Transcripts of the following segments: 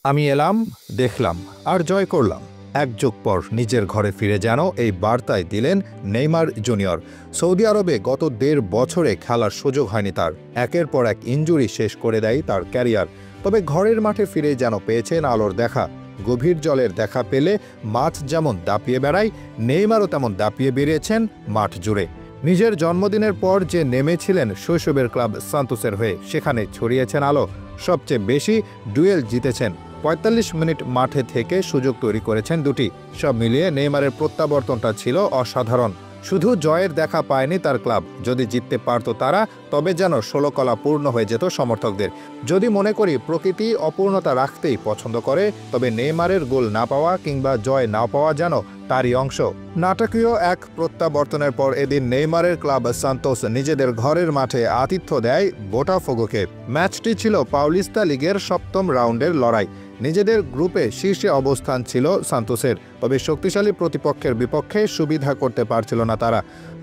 আমি এলাম, দেখলাম আর জয় করলাম। এক যুগ পর নিজের ঘরে ফিরে যেন এই বার্তায় দিলেন নেইমার জুনিয়র। সৌদি আরবে গত ১.৫ বছরে খেলার সুযোগ হয়নি তার। একের পর এক ইনজুরি শেষ করে দেয় তার ক্যারিয়ার। তবে ঘরের মাঠে ফিরে যেন পেয়েছেন আলোর দেখা। গভীর জলের দেখা পেলে মাছ যেমন দাপিয়ে বেড়ায়, নেইমারও তেমন দাপিয়ে বেরিয়েছেন মাঠ জুড়ে। নিজের জন্মদিনের পর যে নেমেছিলেন শৈশবের ক্লাব সান্তোসের হয়ে, সেখানে ছড়িয়েছেন আলো। সবচেয়ে বেশি ডুয়েল জিতেছেন, ৪৫ মিনিট মাঠে থেকে সুযোগ তৈরি করেছেন ২টি। সব মিলিয়ে নেইমারের প্রত্যাবর্তনটা ছিল অসাধারণ। শুধু জয়ের দেখা পায়নি তার ক্লাব, যদি জিততে পারত তারা, তবে যেন ১৬ কলা পূর্ণ হয়ে যেত সমর্থকদের। যদি মনে করি প্রকৃতি অপূর্ণতা রাখতেই পছন্দ করে, তবে নেইমারের গোল না পাওয়া কিংবা জয় না পাওয়া যেন তারই অংশ। নাটকীয় এক প্রত্যাবর্তনের পর এদিন নেইমারের ক্লাব সান্তোস নিজেদের ঘরের মাঠে আতিথ্য দেয় বোটাফোগোকে। ম্যাচটি ছিল পাউলিস্তা লিগের ৭ম রাউন্ডের লড়াই। নিজেদের গ্রুপে শীর্ষে অবস্থান ছিল সান্তোসের, তবে শক্তিশালী প্রতিপক্ষের বিপক্ষে সুবিধা করতে পারছিল না তারা।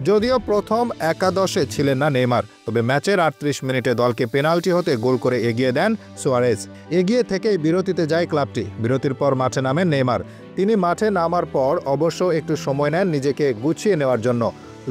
যদিও প্রথম একাদশে ছিলেন না নেইমার, তবে ম্যাচের ৩৮ মিনিটে দলকে পেনাল্টি হতে গোল করে এগিয়ে দেন সুয়ারেজ। এগিয়ে থেকেই বিরতিতে যায় ক্লাবটি। বিরতির পর মাঠে নামেন নেইমার। তিনি মাঠে নামার পর অবশ্য একটু সময় নেন নিজেকে গুছিয়ে নেওয়ার জন্য।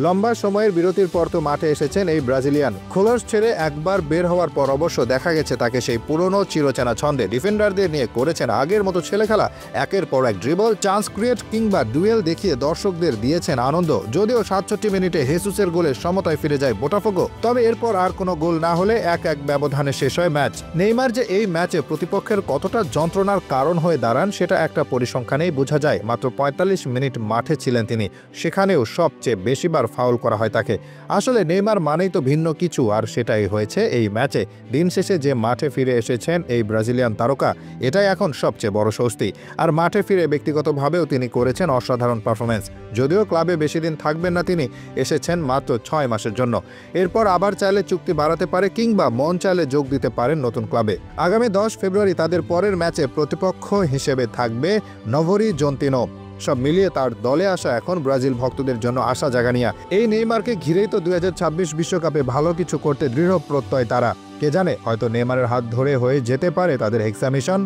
লম্বা সময়ের বিরতির পর তো মাঠে এসেছেন এই ব্রাজিলিয়ান। খোলস ছেড়ে একবার বের হওয়ার পর অবশ্য দেখা গেছে তাকে সেই পুরনো চিরচেনা ছন্দে ডিফেন্ডারদের নিয়ে করেছেন আগের মতো ছেলে খেলা। একের পর এক ড্রিবল, চান্স ক্রিয়েট কিংবা ডুয়েল দেখিয়ে দর্শকদের দিয়েছেন আনন্দ। যদিও ৬৭ মিনিটে হেসুসের গোলে সমতায় ফিরে যায় বোটাফোগো, তবে এরপর আর কোনো গোল না হলে ১-১ ব্যবধানে শেষ হয় ম্যাচ। নেইমার যে এই ম্যাচে প্রতিপক্ষের কতটা যন্ত্রণার কারণ হয়ে দাঁড়ান সেটা একটা পরিসংখ্যানেই বোঝা যায়। মাত্র ৪৫ মিনিট মাঠে ছিলেন তিনি, সেখানেও সবচেয়ে বেশিবার ফাউল করা হয় তাকে। আসলে নেইমার মানেই তো ভিন্ন কিছু, আর সেটাই হয়েছে এই ম্যাচে। দিন শেষে যে মাঠে ফিরে এসেছেন এই ব্রাজিলিয়ান তারকা, এটাই এখন সবচেয়ে বড় স্বস্তি। আর মাঠে ফিরে ব্যক্তিগতভাবেও তিনি করেছেন অসাধারণ পারফরমেন্স। যদিও ক্লাবে বেশি দিন থাকবেন না তিনি, এসেছেন মাত্র ৬ মাসের জন্য। এরপর আবার চাইলে চুক্তি বাড়াতে পারে কিংবা মন চাইলে যোগ দিতে পারেন নতুন ক্লাবে। আগামী ১০ ফেব্রুয়ারি তাদের পরের ম্যাচে প্রতিপক্ষ হিসেবে থাকবে নভোরি জন্তিনো। সব মিলিয়ে তার দলে আসা এখন ব্রাজিল ভক্তদের জন্য আশা জাগানিয়া। এই নেইমারকে ঘিরেই তো ২০২৬ বিশ্বকাপে ভালো কিছু করতে দৃঢ় প্রত্যয় তারা। কে জানে, হয়তো নেইমারের হাত ধরে হয়ে যেতে পারে তাদের হেক্সা মিশন।